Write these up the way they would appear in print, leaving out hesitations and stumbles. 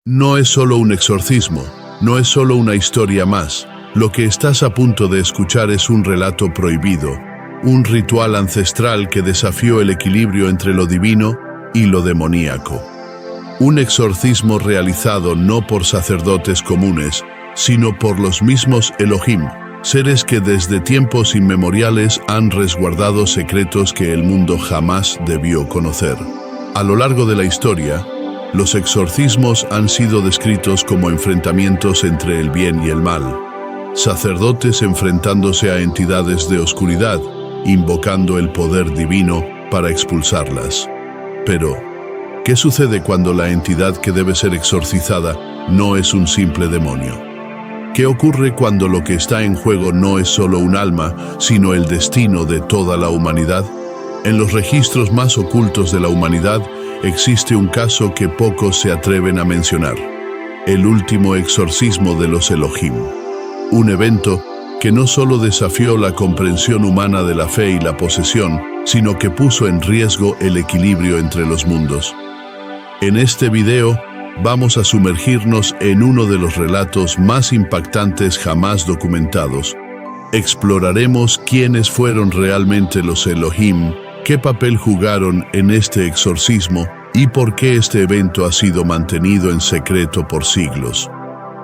No es solo un exorcismo, no es solo una historia más. Lo que estás a punto de escuchar es un relato prohibido, un ritual ancestral que desafió el equilibrio entre lo divino y lo demoníaco. Un exorcismo realizado no por sacerdotes comunes, sino por los mismos Elohim, seres que desde tiempos inmemoriales han resguardado secretos que el mundo jamás debió conocer. A lo largo de la historia, los exorcismos han sido descritos como enfrentamientos entre el bien y el mal. Sacerdotes enfrentándose a entidades de oscuridad, invocando el poder divino para expulsarlas. Pero, ¿qué sucede cuando la entidad que debe ser exorcizada no es un simple demonio? ¿Qué ocurre cuando lo que está en juego no es solo un alma, sino el destino de toda la humanidad? En los registros más ocultos de la humanidad existe un caso que pocos se atreven a mencionar: el último exorcismo de los Elohim. Un evento que no solo desafió la comprensión humana de la fe y la posesión, sino que puso en riesgo el equilibrio entre los mundos. En este video vamos a sumergirnos en uno de los relatos más impactantes jamás documentados. Exploraremos quiénes fueron realmente los Elohim, qué papel jugaron en este exorcismo y por qué este evento ha sido mantenido en secreto por siglos.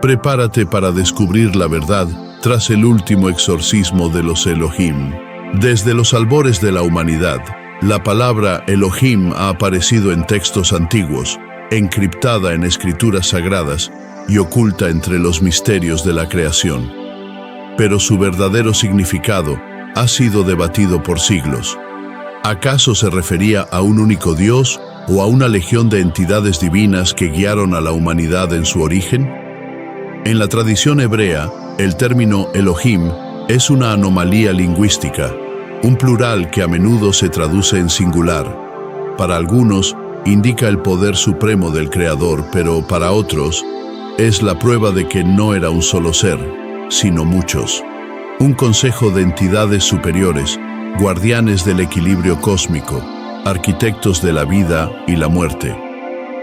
Prepárate para descubrir la verdad tras el último exorcismo de los Elohim. Desde los albores de la humanidad, la palabra Elohim ha aparecido en textos antiguos, encriptada en escrituras sagradas y oculta entre los misterios de la creación. Pero su verdadero significado ha sido debatido por siglos. ¿Acaso se refería a un único Dios o a una legión de entidades divinas que guiaron a la humanidad en su origen? En la tradición hebrea, el término Elohim es una anomalía lingüística, un plural que a menudo se traduce en singular. Para algunos, indica el poder supremo del Creador, pero para otros, es la prueba de que no era un solo ser, sino muchos. Un consejo de entidades superiores, guardianes del equilibrio cósmico, arquitectos de la vida y la muerte.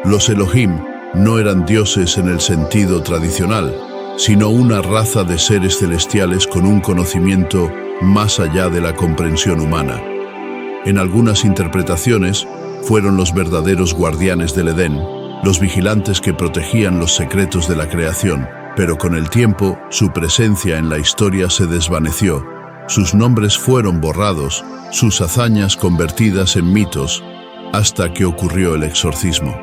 Los Elohim no eran dioses en el sentido tradicional, sino una raza de seres celestiales con un conocimiento más allá de la comprensión humana. En algunas interpretaciones, fueron los verdaderos guardianes del Edén, los vigilantes que protegían los secretos de la creación, pero con el tiempo, su presencia en la historia se desvaneció. Sus nombres fueron borrados, sus hazañas convertidas en mitos, hasta que ocurrió el exorcismo.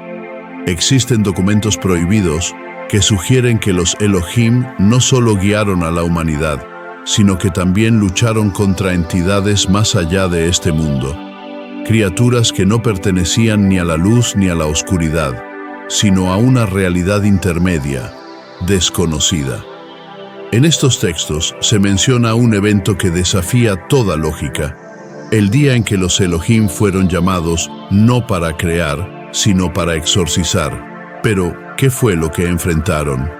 Existen documentos prohibidos que sugieren que los Elohim no solo guiaron a la humanidad, sino que también lucharon contra entidades más allá de este mundo. Criaturas que no pertenecían ni a la luz ni a la oscuridad, sino a una realidad intermedia, desconocida. En estos textos se menciona un evento que desafía toda lógica: el día en que los Elohim fueron llamados no para crear, sino para exorcizar. Pero, ¿qué fue lo que enfrentaron?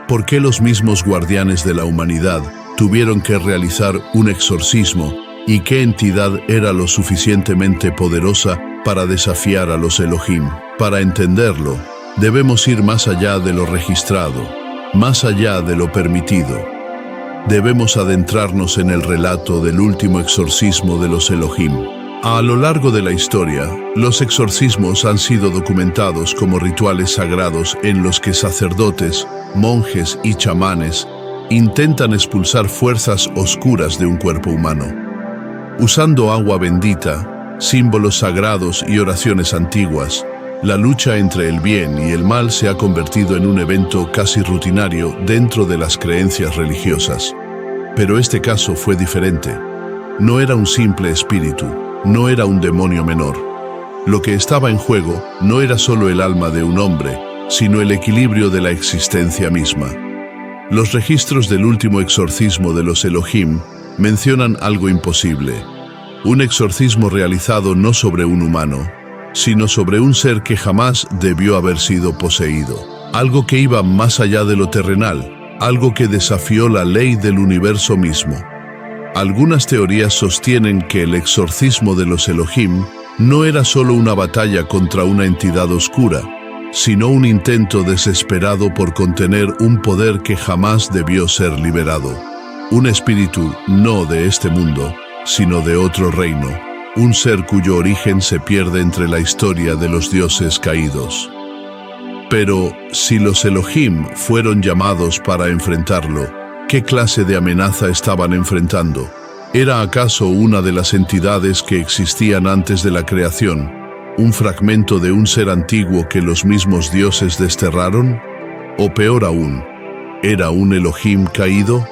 ¿Por qué los mismos guardianes de la humanidad tuvieron que realizar un exorcismo? ¿Y qué entidad era lo suficientemente poderosa para desafiar a los Elohim? Para entenderlo, debemos ir más allá de lo registrado, más allá de lo permitido. Debemos adentrarnos en el relato del último exorcismo de los Elohim. A lo largo de la historia, los exorcismos han sido documentados como rituales sagrados en los que sacerdotes, monjes y chamanes intentan expulsar fuerzas oscuras de un cuerpo humano. Usando agua bendita, símbolos sagrados y oraciones antiguas, la lucha entre el bien y el mal se ha convertido en un evento casi rutinario dentro de las creencias religiosas. Pero este caso fue diferente. No era un simple espíritu, no era un demonio menor. Lo que estaba en juego no era solo el alma de un hombre, sino el equilibrio de la existencia misma. Los registros del último exorcismo de los Elohim mencionan algo imposible: un exorcismo realizado no sobre un humano, sino sobre un ser que jamás debió haber sido poseído. Algo que iba más allá de lo terrenal, algo que desafió la ley del universo mismo. Algunas teorías sostienen que el exorcismo de los Elohim no era solo una batalla contra una entidad oscura, sino un intento desesperado por contener un poder que jamás debió ser liberado. Un espíritu no de este mundo, sino de otro reino, un ser cuyo origen se pierde entre la historia de los dioses caídos. Pero, si los Elohim fueron llamados para enfrentarlo, ¿qué clase de amenaza estaban enfrentando? ¿Era acaso una de las entidades que existían antes de la creación, un fragmento de un ser antiguo que los mismos dioses desterraron? O peor aún, ¿era un Elohim caído?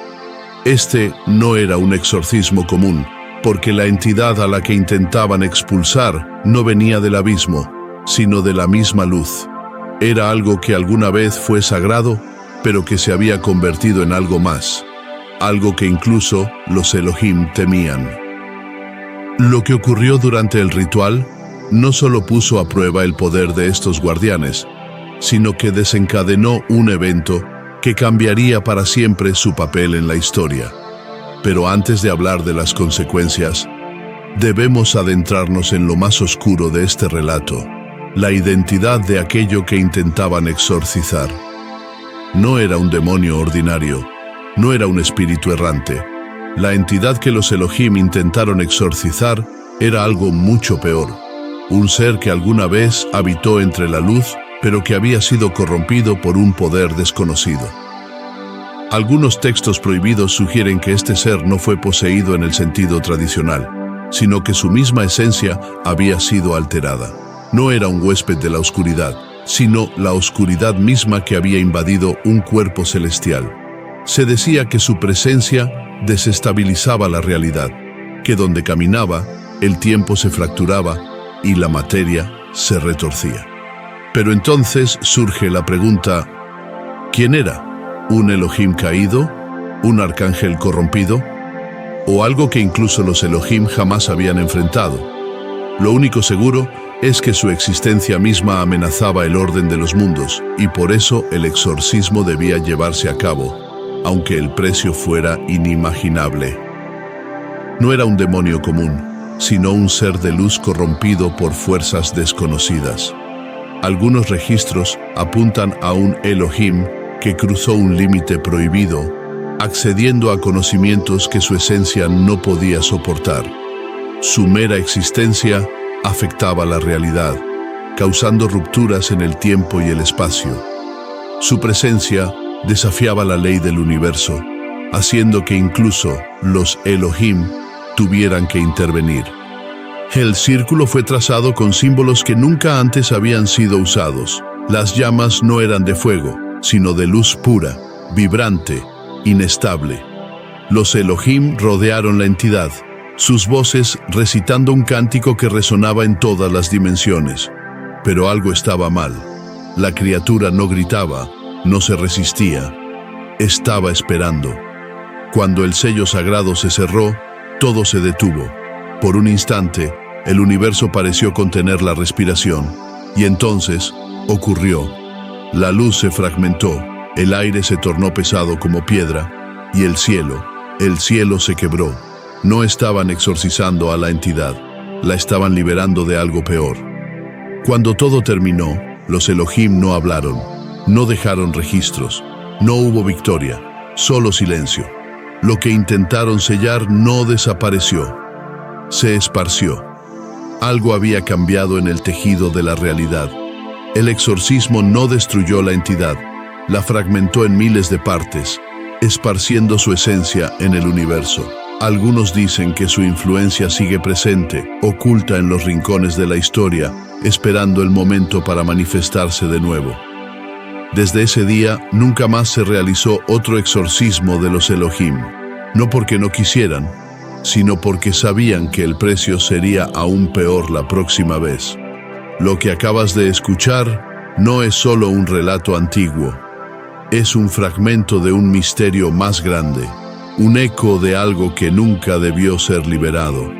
Este no era un exorcismo común, porque la entidad a la que intentaban expulsar no venía del abismo, sino de la misma luz. Era algo que alguna vez fue sagrado, pero que se había convertido en algo más, algo que incluso los Elohim temían. Lo que ocurrió durante el ritual no solo puso a prueba el poder de estos guardianes, sino que desencadenó un evento que cambiaría para siempre su papel en la historia. Pero antes de hablar de las consecuencias, debemos adentrarnos en lo más oscuro de este relato, la identidad de aquello que intentaban exorcizar. No era un demonio ordinario, no era un espíritu errante. La entidad que los Elohim intentaron exorcizar era algo mucho peor, un ser que alguna vez habitó entre la luz, pero que había sido corrompido por un poder desconocido. Algunos textos prohibidos sugieren que este ser no fue poseído en el sentido tradicional, sino que su misma esencia había sido alterada. No era un huésped de la oscuridad, sino la oscuridad misma que había invadido un cuerpo celestial. Se decía que su presencia desestabilizaba la realidad, que donde caminaba, el tiempo se fracturaba y la materia se retorcía. Pero entonces surge la pregunta, ¿quién era? ¿Un Elohim caído? ¿Un arcángel corrompido? ¿O algo que incluso los Elohim jamás habían enfrentado? Lo único seguro es que su existencia misma amenazaba el orden de los mundos, y por eso el exorcismo debía llevarse a cabo, aunque el precio fuera inimaginable. No era un demonio común, sino un ser de luz corrompido por fuerzas desconocidas. Algunos registros apuntan a un Elohim que cruzó un límite prohibido, accediendo a conocimientos que su esencia no podía soportar. Su mera existencia afectaba la realidad, causando rupturas en el tiempo y el espacio. Su presencia desafiaba la ley del universo, haciendo que incluso los Elohim tuvieran que intervenir. El círculo fue trazado con símbolos que nunca antes habían sido usados. Las llamas no eran de fuego, sino de luz pura, vibrante, inestable. Los Elohim rodearon la entidad, sus voces recitando un cántico que resonaba en todas las dimensiones. Pero algo estaba mal. La criatura no gritaba, no se resistía, estaba esperando. Cuando el sello sagrado se cerró, todo se detuvo. Por un instante, el universo pareció contener la respiración, y entonces ocurrió. La luz se fragmentó, el aire se tornó pesado como piedra, y el cielo se quebró. No estaban exorcizando a la entidad, la estaban liberando de algo peor. Cuando todo terminó, los Elohim no hablaron, no dejaron registros, no hubo victoria, solo silencio. Lo que intentaron sellar no desapareció, se esparció. Algo había cambiado en el tejido de la realidad. El exorcismo no destruyó la entidad, la fragmentó en miles de partes, esparciendo su esencia en el universo. Algunos dicen que su influencia sigue presente, oculta en los rincones de la historia, esperando el momento para manifestarse de nuevo. Desde ese día, nunca más se realizó otro exorcismo de los Elohim, no porque no quisieran, sino porque sabían que el precio sería aún peor la próxima vez. Lo que acabas de escuchar no es solo un relato antiguo, es un fragmento de un misterio más grande, un eco de algo que nunca debió ser liberado.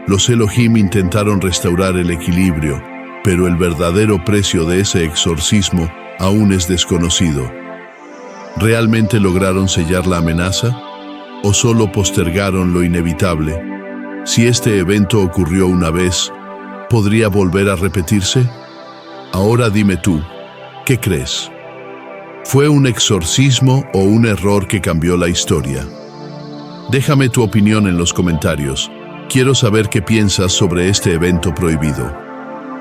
Los Elohim intentaron restaurar el equilibrio, pero el verdadero precio de ese exorcismo aún es desconocido. ¿Realmente lograron sellar la amenaza? ¿O solo postergaron lo inevitable? Si este evento ocurrió una vez, ¿podría volver a repetirse? Ahora dime tú, ¿Qué crees? ¿Fue un exorcismo o un error que cambió la historia? Déjame tu opinión en los comentarios. Quiero saber qué piensas sobre este evento prohibido.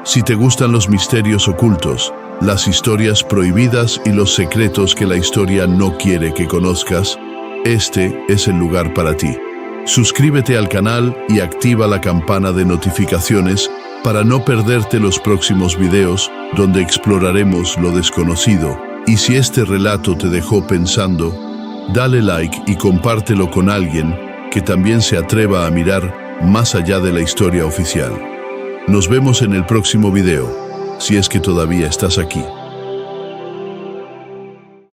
Si te gustan los misterios ocultos, las historias prohibidas y los secretos que la historia no quiere que conozcas, este es el lugar para ti. Suscríbete al canal y activa la campana de notificaciones para no perderte los próximos videos donde exploraremos lo desconocido. Y si este relato te dejó pensando, dale like y compártelo con alguien que también se atreva a mirar más allá de la historia oficial. Nos vemos en el próximo video, si es que todavía estás aquí.